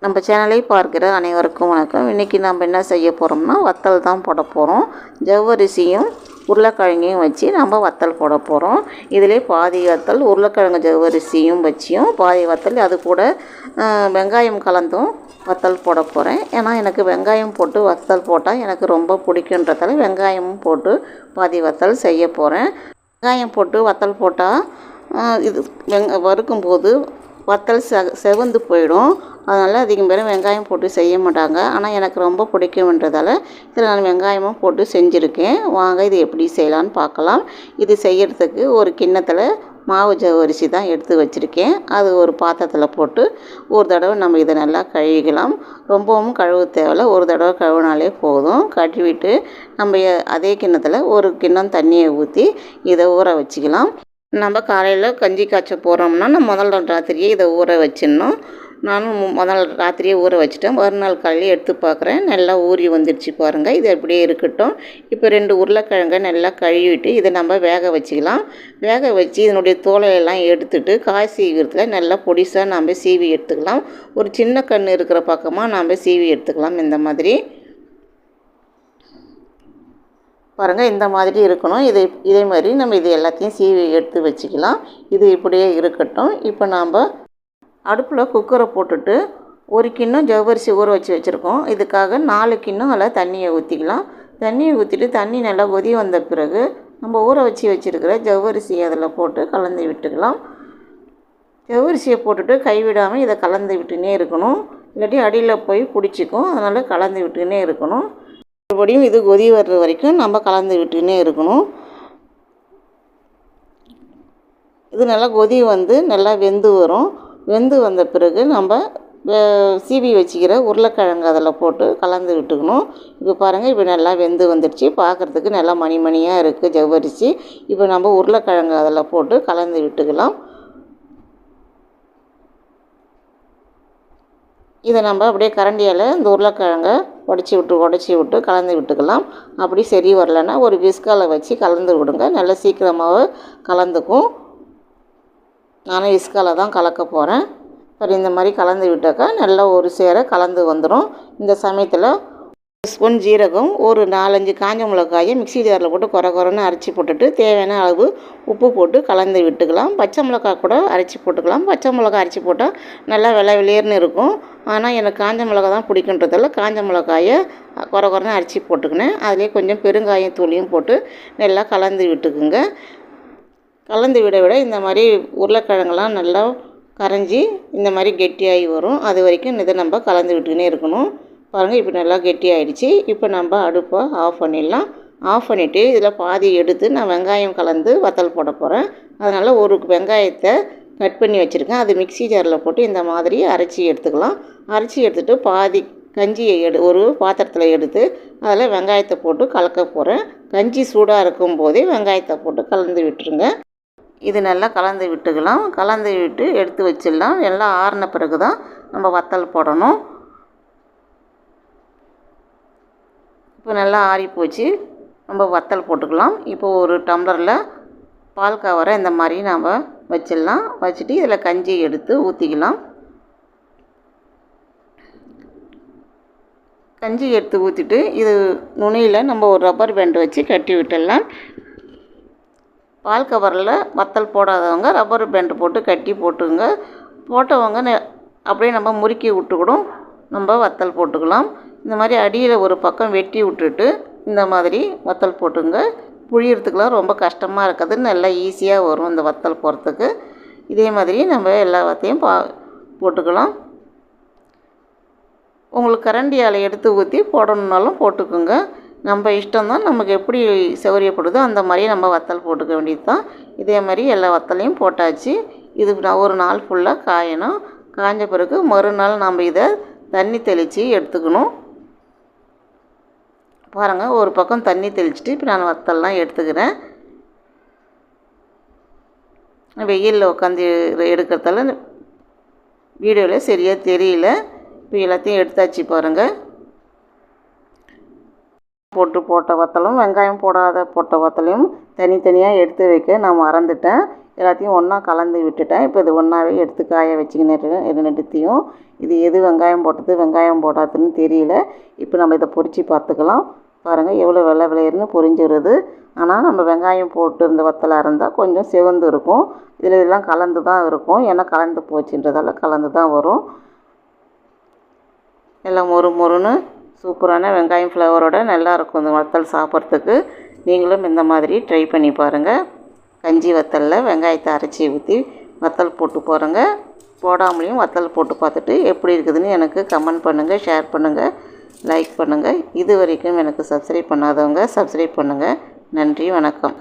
நம்ம சேனலை பார்க்கிற அனைவருக்கும் வணக்கம். இன்றைக்கி நம்ம என்ன செய்ய போகிறோம்னா வத்தல் தான் போட போகிறோம். ஜவ்வரிசியும் உருளைக்கிழங்கையும் வச்சு நம்ம வத்தல் போட போகிறோம். இதிலே பாதி வத்தல் உருளைக்கிழங்கு ஜவ்வரிசியும் வச்சியும் பாதி வத்தல் அது கூட வெங்காயம் கலந்தும் வத்தல் போட போகிறேன். ஏன்னா எனக்கு வெங்காயம் போட்டு வத்தல் போட்டால் எனக்கு ரொம்ப பிடிக்குன்றதால வெங்காயமும் போட்டு பாதி வத்தல் செய்ய போகிறேன். வெங்காயம் போட்டு வத்தல் போட்டால் இது வறுக்கும்போது வத்தல் செவந்து போயிடும். அதனால் அதிகம் பேர் வெங்காயம் போட்டு செய்ய மாட்டாங்க. ஆனால் எனக்கு ரொம்ப பிடிக்கும்ன்றதால இதில் நான் வெங்காயமும் போட்டு செஞ்சுருக்கேன். வாங்க இது எப்படி செய்யலான்னு பார்க்கலாம். இது செய்கிறதுக்கு ஒரு கிண்ணத்தில் மாவு ஜவ்வரிசி தான் எடுத்து வச்சுருக்கேன். அது ஒரு பாத்திரத்தில் போட்டு ஒரு தடவை நம்ம இதை நல்லா கழுவிக்கலாம். ரொம்பவும் கழுவ தேவையில்ல, ஒரு தடவை கழுவினாலே போதும். கழுவிட்டு நம்ம அதே கிண்ணத்தில் ஒரு கிண்ணம் தண்ணியை ஊற்றி இதை ஊற வச்சுக்கலாம். நம்ம காலையில் கஞ்சி காய்ச்ச போகிறோம்னா நம்ம முதல் ராத்திரியே இதை ஊற வச்சிடணும். நானும் முதல் ராத்திரியே ஊற வச்சுட்டேன். மறுநாள் காலையில் எடுத்து பார்க்குறேன், நல்லா ஊறி வந்துடுச்சு பாருங்கள். இது அப்படியே இருக்கட்டும். இப்போ 2 உருளைக்கிழங்கை நல்லா கழுவிட்டு இதை நம்ம வேக வச்சுக்கலாம். வேக வச்சு இதனுடைய தோலையெல்லாம் எடுத்துட்டு காய் சீவிரத்தில் நல்லா பொடிசாக நம்ம சீவி எடுத்துக்கலாம். ஒரு சின்ன கன்று இருக்கிற பக்கமாக நம்ம சீவி எடுத்துக்கலாம். இந்த மாதிரி பாருங்கள், இந்த மாதிரி இருக்கணும். இதே மாதிரி நம்ம இது எல்லாத்தையும் சீவி எடுத்து வச்சுக்கலாம். இது இப்படியே இருக்கட்டும். இப்போ நாம் அடுப்பில் குக்கரை போட்டுட்டு ஒரு கிண்ணம் ஜவ்வரிசி ஊற வச்சுருக்கோம். இதுக்காக 4 கிண்ணம் அதில் தண்ணியை ஊற்றிக்கலாம். தண்ணியை ஊற்றிட்டு தண்ணி நல்லா கொதி வந்த பிறகு நம்ம ஊற வச்சுருக்கிற ஜவ்வரிசியை அதில் போட்டு கலந்து விட்டுக்கலாம். ஜவ்வரிசியை போட்டுட்டு கைவிடாமல் இதை கலந்து விட்டுனே இருக்கணும். இல்லாட்டி அடியில் போய் பிடிச்சிக்கும். அதனால் கலந்து விட்டுனே இருக்கணும். மறுபடியும் இது கொதி வர்ற வரைக்கும் நம்ம கலந்து விட்டுனே இருக்கணும். இது நல்லா கொதி வந்து நல்லா வெந்து வரும். வெந்து வந்த பிறகு நம்ம சீவி வச்சுக்கிற உருளைக்கிழங்கு அதில் போட்டு கலந்து விட்டுக்கணும். இப்போ பாருங்கள், இப்போ நல்லா வெந்து வந்துடுச்சு. பார்க்குறதுக்கு நல்லா மணியாக இருக்குது ஜவ்வரிசி. இப்போ நம்ம உருளைக்கிழங்கு அதில் போட்டு கலந்து விட்டுக்கலாம். இதை நம்ம அப்படியே கரண்டியால் இந்த உருளைக்கிழங்கை உடச்சி விட்டு கலந்து விட்டுக்கலாம். அப்படி சரி வரலைன்னா ஒரு விஸ்கால வச்சு கலந்து விடுங்க. நல்லா சீக்கிரமாக கலந்துக்கும். நானும் விஸ்கால தான் கலக்க போகிறேன். சரி, இந்த மாதிரி கலந்து விட்டாக்கா நல்லா ஒரு சேர கலந்து வந்துடும். இந்த சமயத்தில் ஸ்பூன் ஜீரகம், ஒரு 4-5 காஞ்ச மிளகாயை மிக்ஸி ஜாரில் போட்டு குறைன்னு அரைச்சி போட்டுட்டு தேவையான அளவு உப்பு போட்டு கலந்து விட்டுக்கலாம். பச்சை மிளகாய் கூட அரைச்சி போட்டுக்கலாம். பச்சை மிளகாய் அரைச்சி போட்டால் நல்லா வெளியேர்னு இருக்கும். ஆனால் எனக்கு காஞ்ச மிளகா தான் பிடிக்குன்றதால காஞ்ச மிளகாயை குறைன்னு அரைச்சி போட்டுக்கினேன். அதிலே கொஞ்சம் பெருங்காயம் தூளியும் போட்டு நல்லா கலந்து விட்டுக்குங்க. கலந்து விட இந்த மாதிரி உருளைக்கிழங்கெல்லாம் நல்லா கரைஞ்சி இந்த மாதிரி கெட்டியாகி வரும். அது வரைக்கும் இதை நம்ம கலந்து விட்டுக்கினே இருக்கணும். பாருங்கள், இப்போ நல்லா கெட்டியாகிடுச்சு. இப்போ நம்ம அடுப்பை ஆஃப் பண்ணிடலாம். ஆஃப் பண்ணிவிட்டு இதில் பாதி எடுத்து நான் வெங்காயம் கலந்து வத்தல் போட போகிறேன். அதனால் ஒரு வெங்காயத்தை கட் பண்ணி வச்சுருக்கேன். அது மிக்ஸி ஜாரில் போட்டு இந்த மாதிரி அரைச்சி எடுத்துக்கலாம். அரைச்சி எடுத்துகிட்டு பாதி கஞ்சியை ஒரு பாத்திரத்தில் எடுத்து அதில் வெங்காயத்தை போட்டு கலக்க போகிறேன். கஞ்சி சூடாக இருக்கும் போதே வெங்காயத்தை போட்டு கலந்து விட்டுருங்க. இது நல்லா கலந்து விட்டுக்கலாம். கலந்து விட்டு எடுத்து வச்சிடலாம். எல்லாம் ஆறின பிறகு தான் நம்ம வத்தல் போடணும். இப்போ நல்லா ஆறி போச்சு. நம்ம வத்தல் போட்டுக்கலாம். இப்போ ஒரு டம்ளரில் பால் கவரை இந்த மாதிரி நாம் வச்சிடலாம். வச்சுட்டு இதில் கஞ்சி எடுத்து ஊற்றிக்கலாம். கஞ்சி எடுத்து ஊற்றிட்டு இது நுனியில் நம்ம ஒரு ரப்பர் பேண்ட் வச்சு கட்டி விட்டுடலாம். பால் கவரில் வத்தல் போடாதவங்க ரப்பர் பேண்ட் போட்டு கட்டி போட்டுங்க. போட்டவங்க அப்படியே நம்ம முறுக்கி விட்டுக்கூடும் நம்ம வத்தல் போட்டுக்கலாம். இந்த மாதிரி அடியில் ஒரு பக்கம் வெட்டி விட்டுட்டு இந்த மாதிரி வத்தல் போட்டுங்க. புழியறதுக்கெலாம் ரொம்ப கஷ்டமாக இருக்காது. நல்லா ஈஸியாக வரும் இந்த வத்தல் போடுறதுக்கு. இதே மாதிரி நம்ம எல்லாத்தையும் போட்டுக்கலாம். உங்களுக்கு கரண்டியால் எடுத்து ஊற்றி போடணுன்னாலும் போட்டுக்குங்க. நம்ம இஷ்டம்தான். நமக்கு எப்படி சௌகரியப்படுதோ அந்த மாதிரி நம்ம வத்தல் போட்டுக்க வேண்டியது தான். இதே மாதிரி எல்லா வத்தலையும் போட்டாச்சு. இது ஒரு நாள் ஃபுல்லாக காயணும். காய்ஞ்ச பிறகு மறுநாள் நம்ம இதை தண்ணி தெளித்து எடுத்துக்கணும். பாருங்கள், ஒரு பக்கம் தண்ணி தெளிச்சுட்டு இப்போ நான் வத்தல்லாம் எடுத்துக்கிறேன். வெயிலில் உட்காந்து எடுக்கிறதால வீடியோவில் சரியாக தெரியல. இப்போ எல்லாத்தையும் எடுத்தாச்சு பாருங்கள். போட்ட வத்தலும் வெங்காயம் போடாத போட்ட வத்தலையும் தனித்தனியாக எடுத்து வைக்க நான் மறந்துட்டேன். எல்லாத்தையும் ஒன்றா கலந்து விட்டுட்டேன். இப்போ இது ஒன்றாவே எடுத்து காய வச்சுக்கின்னு ரெண்டுத்தையும். இது எது வெங்காயம் போட்டது வெங்காயம் போடாதுன்னு தெரியல. இப்போ நம்ம இதை பொரித்து பார்த்துக்கலாம். பாருங்கள் எவ்வளோ வெள்ளை விளையர்னு பொரிஞ்சிருது. ஆனால் நம்ம வெங்காயம் போட்டு இருந்த வத்தலாக இருந்தால் கொஞ்சம் செவந்து இருக்கும். இதில் இதெல்லாம் கலந்து தான் இருக்கும். ஏன்னா கலந்து போச்சுன்றதால கலந்து தான் வரும். எல்லாம் மொறு மொறுன்னு சூப்பரான வெங்காயம் ஃப்ளவரோட நல்லாயிருக்கும் இந்த வத்தல் சாப்பிட்றதுக்கு. நீங்களும் இந்த மாதிரி ட்ரை பண்ணி பாருங்கள். கஞ்சி வத்தலில் வெங்காயத்தை அரைச்சி ஊற்றி வத்தல் போட்டு போகிறேங்க. போடாமலையும் வத்தல் போட்டு பார்த்துட்டு எப்படி இருக்குதுன்னு எனக்கு கமெண்ட் பண்ணுங்கள், ஷேர் பண்ணுங்கள், லைக் பண்ணுங்கள். இது வரைக்கும் எனக்கு சப்ஸ்கிரைப் பண்ணாதவங்க சப்ஸ்கிரைப் பண்ணுங்கள். நன்றி, வணக்கம்.